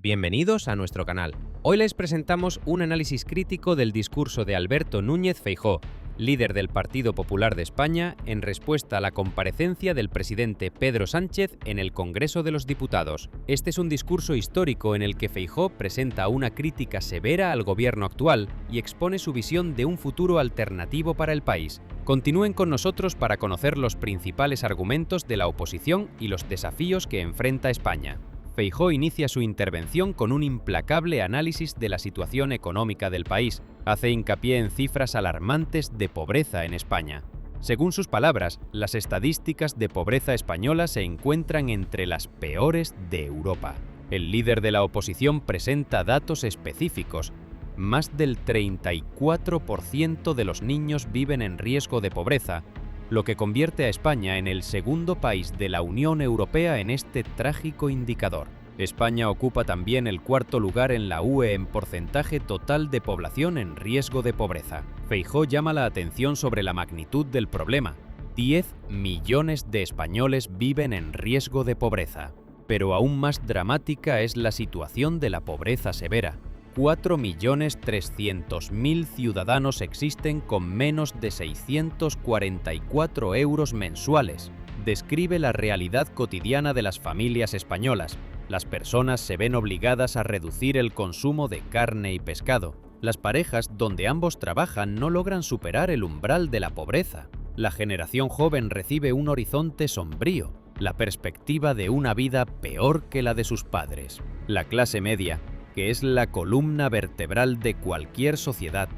Bienvenidos a nuestro canal. Hoy les presentamos un análisis crítico del discurso de Alberto Núñez Feijóo, líder del Partido Popular de España, en respuesta a la comparecencia del presidente Pedro Sánchez en el Congreso de los Diputados. Este es un discurso histórico en el que Feijóo presenta una crítica severa al gobierno actual y expone su visión de un futuro alternativo para el país. Continúen con nosotros para conocer los principales argumentos de la oposición y los desafíos que enfrenta España. Feijóo inicia su intervención con un implacable análisis de la situación económica del país. Hace hincapié en cifras alarmantes de pobreza en España. Según sus palabras, las estadísticas de pobreza española se encuentran entre las peores de Europa. El líder de la oposición presenta datos específicos. Más del 34% de los niños viven en riesgo de pobreza, lo que convierte a España en el segundo país de la Unión Europea en este trágico indicador. España ocupa también el cuarto lugar en la UE en porcentaje total de población en riesgo de pobreza. Feijóo llama la atención sobre la magnitud del problema. 10 millones de españoles viven en riesgo de pobreza. Pero aún más dramática es la situación de la pobreza severa. 4.300.000 ciudadanos existen con menos de 644 euros mensuales. Describe la realidad cotidiana de las familias españolas. Las personas se ven obligadas a reducir el consumo de carne y pescado. Las parejas donde ambos trabajan no logran superar el umbral de la pobreza. La generación joven recibe un horizonte sombrío, la perspectiva de una vida peor que la de sus padres. La clase media, que es la columna vertebral de cualquier sociedad,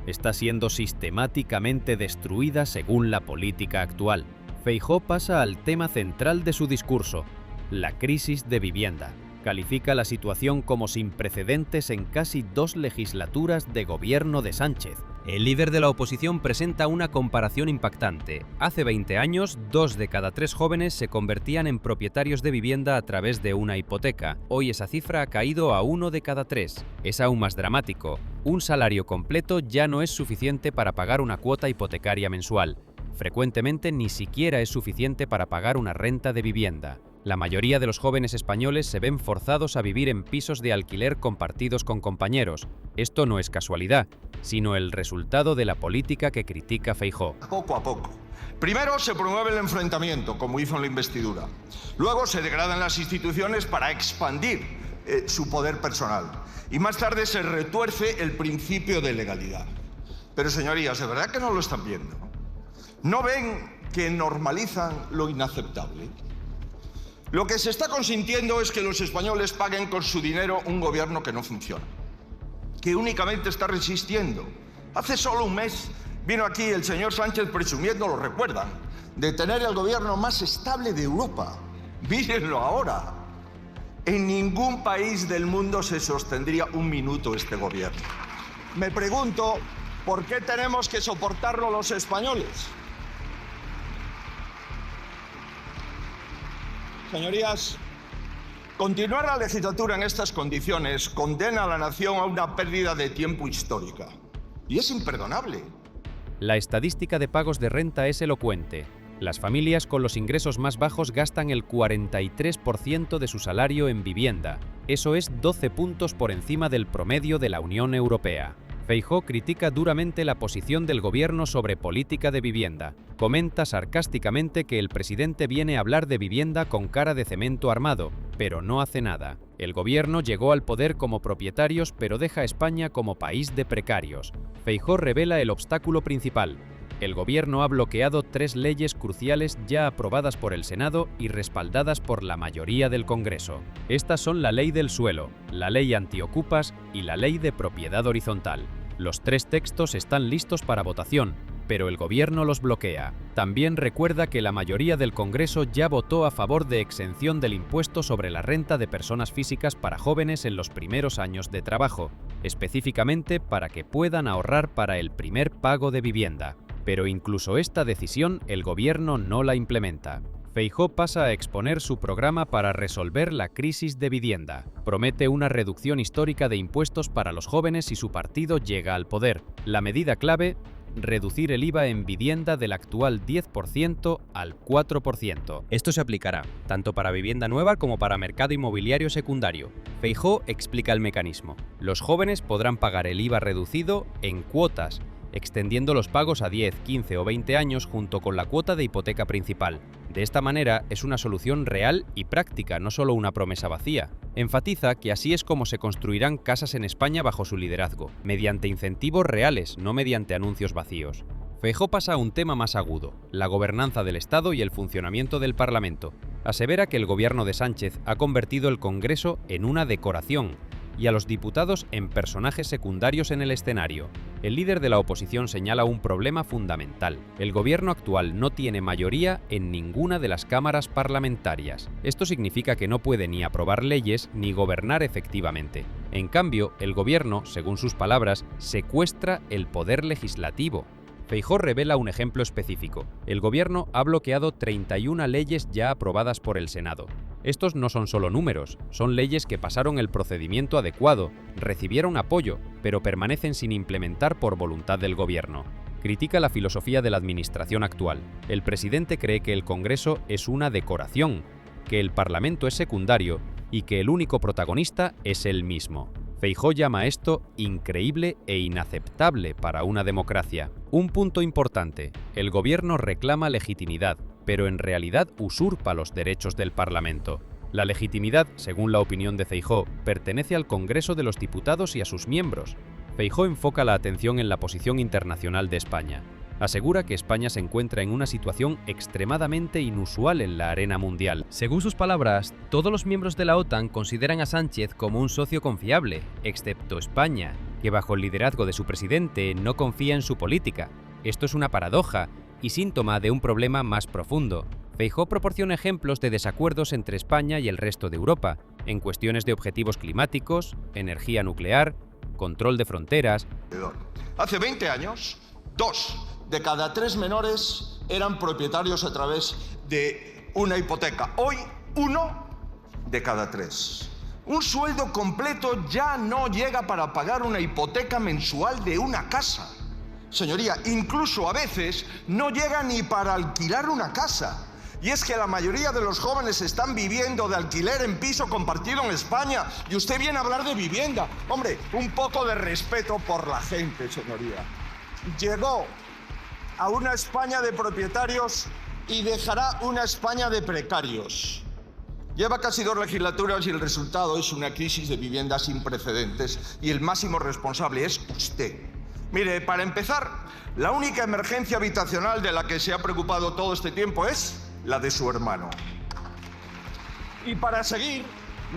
está siendo sistemáticamente destruida según la política actual. Feijóo pasa al tema central de su discurso, la crisis de vivienda. Califica la situación como sin precedentes en casi 2 legislaturas de gobierno de Sánchez. El líder de la oposición presenta una comparación impactante. Hace 20 años, 2 de cada 3 jóvenes se convertían en propietarios de vivienda a través de una hipoteca. Hoy esa cifra ha caído a 1 de cada 3. Es aún más dramático. Un salario completo ya no es suficiente para pagar una cuota hipotecaria mensual. Frecuentemente ni siquiera es suficiente para pagar una renta de vivienda. La mayoría de los jóvenes españoles se ven forzados a vivir en pisos de alquiler compartidos con compañeros. Esto no es casualidad, sino el resultado de la política que critica Feijóo. Poco a poco. Primero se promueve el enfrentamiento, como hizo en la investidura. Luego se degradan las instituciones para expandir su poder personal. Y más tarde se retuerce el principio de legalidad. Pero señorías, ¿de verdad que no lo están viendo? ¿No ven que normalizan lo inaceptable? Lo que se está consintiendo es que los españoles paguen con su dinero un gobierno que no funciona, que únicamente está resistiendo. Hace solo un mes vino aquí el señor Sánchez presumiendo, lo recuerdan, de tener el gobierno más estable de Europa. Mírenlo ahora. En ningún país del mundo se sostendría un minuto este gobierno. Me pregunto, ¿por qué tenemos que soportarlo los españoles? Señorías, continuar la legislatura en estas condiciones condena a la nación a una pérdida de tiempo histórica. Y es imperdonable. La estadística de pagos de renta es elocuente. Las familias con los ingresos más bajos gastan el 43% de su salario en vivienda. Eso es 12 puntos por encima del promedio de la Unión Europea. Feijóo critica duramente la posición del gobierno sobre política de vivienda. Comenta sarcásticamente que el presidente viene a hablar de vivienda con cara de cemento armado, pero no hace nada. El gobierno llegó al poder como propietarios, pero deja a España como país de precarios. Feijóo revela el obstáculo principal. El gobierno ha bloqueado 3 leyes cruciales ya aprobadas por el Senado y respaldadas por la mayoría del Congreso. Estas son la Ley del Suelo, la Ley Antiocupas y la Ley de Propiedad Horizontal. Los 3 textos están listos para votación, pero el gobierno los bloquea. También recuerda que la mayoría del Congreso ya votó a favor de exención del impuesto sobre la renta de personas físicas para jóvenes en los primeros años de trabajo, específicamente para que puedan ahorrar para el primer pago de vivienda. Pero incluso esta decisión el gobierno no la implementa. Feijóo pasa a exponer su programa para resolver la crisis de vivienda. Promete una reducción histórica de impuestos para los jóvenes si su partido llega al poder. La medida clave, reducir el IVA en vivienda del actual 10% al 4%. Esto se aplicará tanto para vivienda nueva como para mercado inmobiliario secundario. Feijóo explica el mecanismo. Los jóvenes podrán pagar el IVA reducido en cuotas, extendiendo los pagos a 10, 15 o 20 años junto con la cuota de hipoteca principal. De esta manera es una solución real y práctica, no solo una promesa vacía. Enfatiza que así es como se construirán casas en España bajo su liderazgo, mediante incentivos reales, no mediante anuncios vacíos. Feijóo pasa a un tema más agudo, la gobernanza del Estado y el funcionamiento del Parlamento. Asevera que el gobierno de Sánchez ha convertido el Congreso en una decoración y a los diputados en personajes secundarios en el escenario. El líder de la oposición señala un problema fundamental. El gobierno actual no tiene mayoría en ninguna de las cámaras parlamentarias. Esto significa que no puede ni aprobar leyes ni gobernar efectivamente. En cambio, el gobierno, según sus palabras, secuestra el poder legislativo. Feijóo revela un ejemplo específico. El gobierno ha bloqueado 31 leyes ya aprobadas por el Senado. Estos no son solo números, son leyes que pasaron el procedimiento adecuado, recibieron apoyo, pero permanecen sin implementar por voluntad del gobierno. Critica la filosofía de la administración actual. El presidente cree que el Congreso es una decoración, que el Parlamento es secundario y que el único protagonista es él mismo. Feijóo llama esto increíble e inaceptable para una democracia. Un punto importante, el gobierno reclama legitimidad, pero en realidad usurpa los derechos del Parlamento. La legitimidad, según la opinión de Feijóo, pertenece al Congreso de los Diputados y a sus miembros. Feijóo enfoca la atención en la posición internacional de España. Asegura que España se encuentra en una situación extremadamente inusual en la arena mundial. Según sus palabras, todos los miembros de la OTAN consideran a Sánchez como un socio confiable, excepto España, que bajo el liderazgo de su presidente no confía en su política. Esto es una paradoja y síntoma de un problema más profundo. Feijóo proporciona ejemplos de desacuerdos entre España y el resto de Europa, en cuestiones de objetivos climáticos, energía nuclear, control de fronteras. Hace 20 años, 2 de cada 3 menores eran propietarios a través de una hipoteca. Hoy, 1 de cada 3. Un sueldo completo ya no llega para pagar una hipoteca mensual de una casa. Señoría, incluso a veces no llega ni para alquilar una casa. Y es que la mayoría de los jóvenes están viviendo de alquiler en piso compartido en España. Y usted viene a hablar de vivienda. Hombre, un poco de respeto por la gente, señoría. Llegó a una España de propietarios y dejará una España de precarios. Lleva casi 2 legislaturas y el resultado es una crisis de vivienda sin precedentes y el máximo responsable es usted. Mire, para empezar, la única emergencia habitacional de la que se ha preocupado todo este tiempo es la de su hermano. Y para seguir,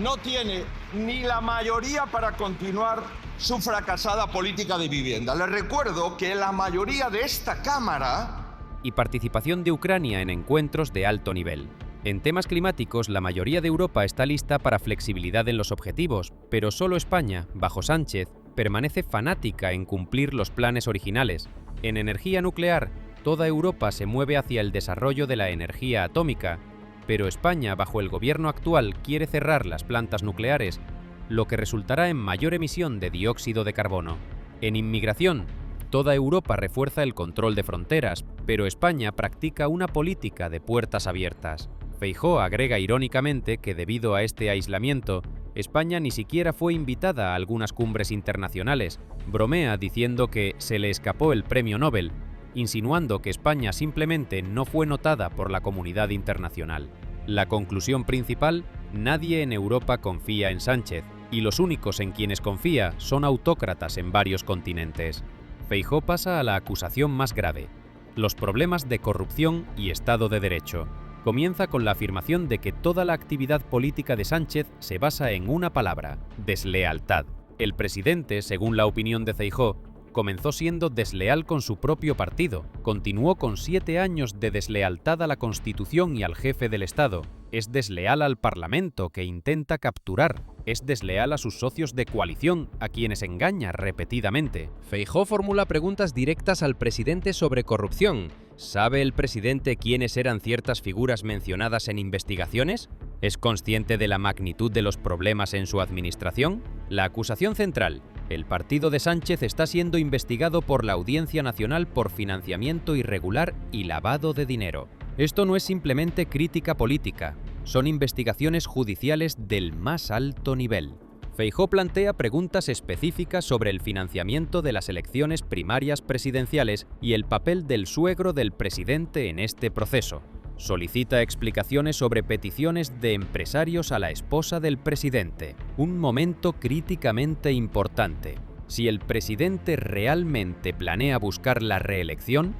no tiene ni la mayoría para continuar su fracasada política de vivienda. Les recuerdo que la mayoría de esta Cámara... Y participación de Ucrania en encuentros de alto nivel. En temas climáticos, la mayoría de Europa está lista para flexibilidad en los objetivos, pero solo España, bajo Sánchez, permanece fanática en cumplir los planes originales. En energía nuclear, toda Europa se mueve hacia el desarrollo de la energía atómica, pero España, bajo el gobierno actual, quiere cerrar las plantas nucleares, lo que resultará en mayor emisión de dióxido de carbono. En inmigración, toda Europa refuerza el control de fronteras, pero España practica una política de puertas abiertas. Feijóo agrega irónicamente que debido a este aislamiento, España ni siquiera fue invitada a algunas cumbres internacionales. Bromea diciendo que se le escapó el premio Nobel, insinuando que España simplemente no fue notada por la comunidad internacional. La conclusión principal: nadie en Europa confía en Sánchez, y los únicos en quienes confía son autócratas en varios continentes. Feijóo pasa a la acusación más grave: los problemas de corrupción y Estado de Derecho. Comienza con la afirmación de que toda la actividad política de Sánchez se basa en una palabra: deslealtad. El presidente, según la opinión de Feijóo, comenzó siendo desleal con su propio partido, continuó con 7 años de deslealtad a la Constitución y al jefe del Estado, es desleal al Parlamento que intenta capturar, es desleal a sus socios de coalición, a quienes engaña repetidamente. Feijóo formula preguntas directas al presidente sobre corrupción. ¿Sabe el presidente quiénes eran ciertas figuras mencionadas en investigaciones? ¿Es consciente de la magnitud de los problemas en su administración? La acusación central: El partido de Sánchez está siendo investigado por la Audiencia Nacional por financiamiento irregular y lavado de dinero. Esto no es simplemente crítica política, son investigaciones judiciales del más alto nivel. Feijóo plantea preguntas específicas sobre el financiamiento de las elecciones primarias presidenciales y el papel del suegro del presidente en este proceso. Solicita explicaciones sobre peticiones de empresarios a la esposa del presidente, un momento críticamente importante. Si el presidente realmente planea buscar la reelección,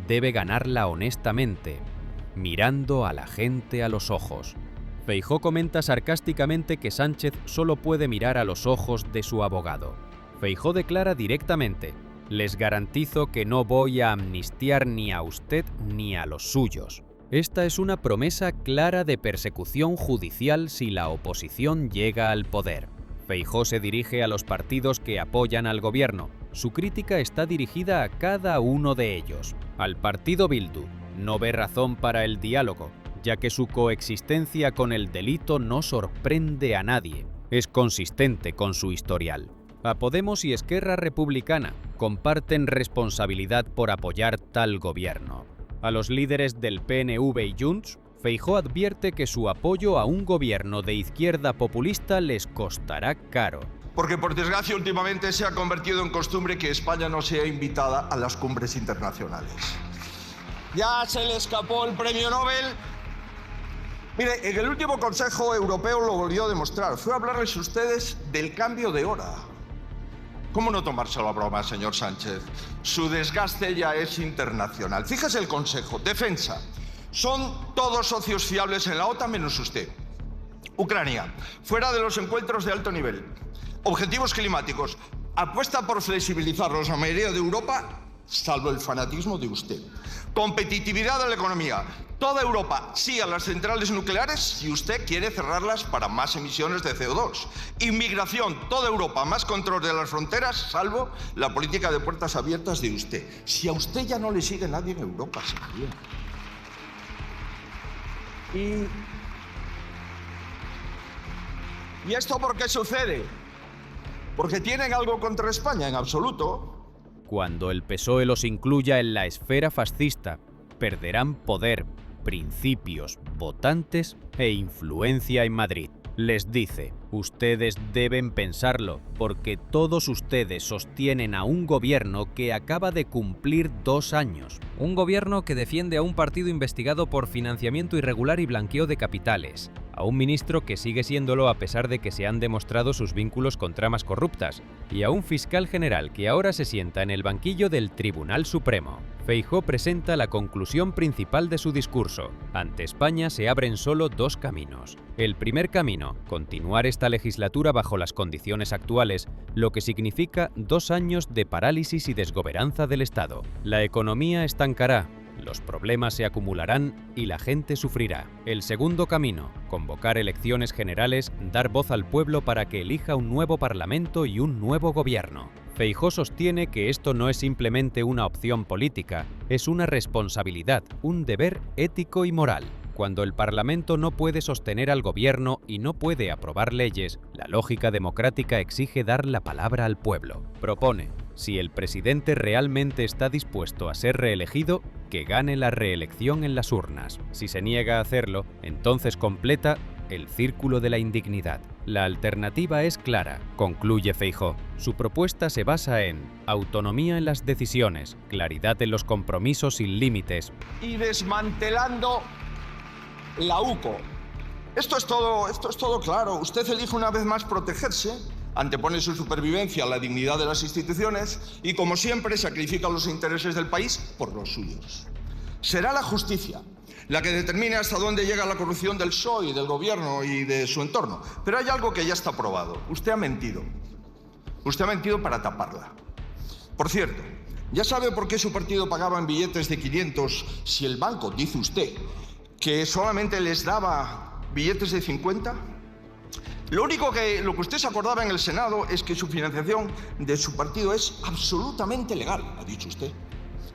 debe ganarla honestamente, mirando a la gente a los ojos. Feijóo comenta sarcásticamente que Sánchez solo puede mirar a los ojos de su abogado. Feijóo declara directamente: «Les garantizo que no voy a amnistiar ni a usted ni a los suyos». Esta es una promesa clara de persecución judicial si la oposición llega al poder. Feijóo se dirige a los partidos que apoyan al gobierno. Su crítica está dirigida a cada uno de ellos. Al partido Bildu no ve razón para el diálogo, ya que su coexistencia con el delito no sorprende a nadie. Es consistente con su historial. A Podemos y Esquerra Republicana comparten responsabilidad por apoyar tal gobierno. A los líderes del PNV y Junts, Feijóo advierte que su apoyo a un gobierno de izquierda populista les costará caro. Porque por desgracia últimamente se ha convertido en costumbre que España no sea invitada a las cumbres internacionales. Ya se le escapó el premio Nobel. Mire, en el último Consejo Europeo lo volvió a demostrar. Fue a hablarles a ustedes del cambio de hora. ¿Cómo no tomárselo a broma, señor Sánchez? Su desgaste ya es internacional. Fíjese el Consejo. Defensa. Son todos socios fiables en la OTAN menos usted. Ucrania. Fuera de los encuentros de alto nivel. Objetivos climáticos. Apuesta por flexibilizarlos la mayoría de Europa, salvo el fanatismo de usted. Competitividad de la economía. Toda Europa sí a las centrales nucleares si usted quiere cerrarlas para más emisiones de CO2. Inmigración. Toda Europa más control de las fronteras, salvo la política de puertas abiertas de usted. Si a usted ya no le sigue nadie en Europa, señoría. ¿Y esto por qué sucede? ¿Porque tienen algo contra España? En absoluto. Cuando el PSOE los incluya en la esfera fascista, perderán poder, principios, votantes e influencia en Madrid. Les dice: ustedes deben pensarlo, porque todos ustedes sostienen a un gobierno que acaba de cumplir 2 años. Un gobierno que defiende a un partido investigado por financiamiento irregular y blanqueo de capitales, a un ministro que sigue siéndolo a pesar de que se han demostrado sus vínculos con tramas corruptas, y a un fiscal general que ahora se sienta en el banquillo del Tribunal Supremo. Feijóo presenta la conclusión principal de su discurso. Ante España se abren solo 2 caminos. El primer camino, continuar esta legislatura bajo las condiciones actuales, lo que significa 2 años de parálisis y desgobernanza del Estado. La economía estancará, los problemas se acumularán y la gente sufrirá. El segundo camino, convocar elecciones generales, dar voz al pueblo para que elija un nuevo parlamento y un nuevo gobierno. Feijóo sostiene que esto no es simplemente una opción política, es una responsabilidad, un deber ético y moral. Cuando el Parlamento no puede sostener al gobierno y no puede aprobar leyes, la lógica democrática exige dar la palabra al pueblo. Propone: si el presidente realmente está dispuesto a ser reelegido, que gane la reelección en las urnas. Si se niega a hacerlo, entonces completa el círculo de la indignidad. La alternativa es clara, concluye Feijóo. Su propuesta se basa en autonomía en las decisiones, claridad en los compromisos sin límites y desmantelando la UCO. Esto es todo claro. Usted elige una vez más protegerse, antepone su supervivencia a la dignidad de las instituciones y, como siempre, sacrifica los intereses del país por los suyos. Será la justicia la que determine hasta dónde llega la corrupción del PSOE, del gobierno y de su entorno. Pero hay algo que ya está probado. Usted ha mentido. Usted ha mentido para taparla. Por cierto, ¿ya sabe por qué su partido pagaba en billetes de 500 si el banco, dice usted, que solamente les daba billetes de 50? Lo que usted se acordaba en el Senado es que su financiación de su partido es absolutamente legal, ha dicho usted.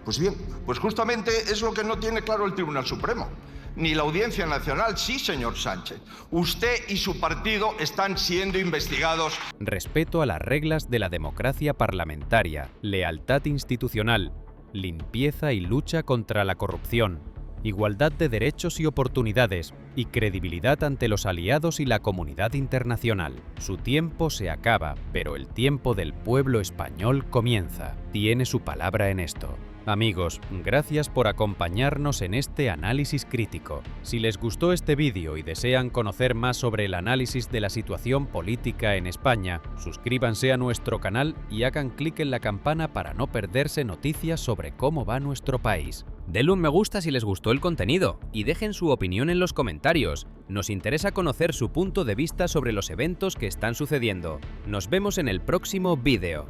Pues bien, pues justamente es lo que no tiene claro el Tribunal Supremo. Ni la Audiencia Nacional. Sí, señor Sánchez. Usted y su partido están siendo investigados. Respeto a las reglas de la democracia parlamentaria, lealtad institucional, limpieza y lucha contra la corrupción, igualdad de derechos y oportunidades y credibilidad ante los aliados y la comunidad internacional. Su tiempo se acaba, pero el tiempo del pueblo español comienza. Tiene su palabra en esto. Amigos, gracias por acompañarnos en este análisis crítico. Si les gustó este vídeo y desean conocer más sobre el análisis de la situación política en España, suscríbanse a nuestro canal y hagan clic en la campana para no perderse noticias sobre cómo va nuestro país. Denle un me gusta si les gustó el contenido y dejen su opinión en los comentarios. Nos interesa conocer su punto de vista sobre los eventos que están sucediendo. Nos vemos en el próximo vídeo.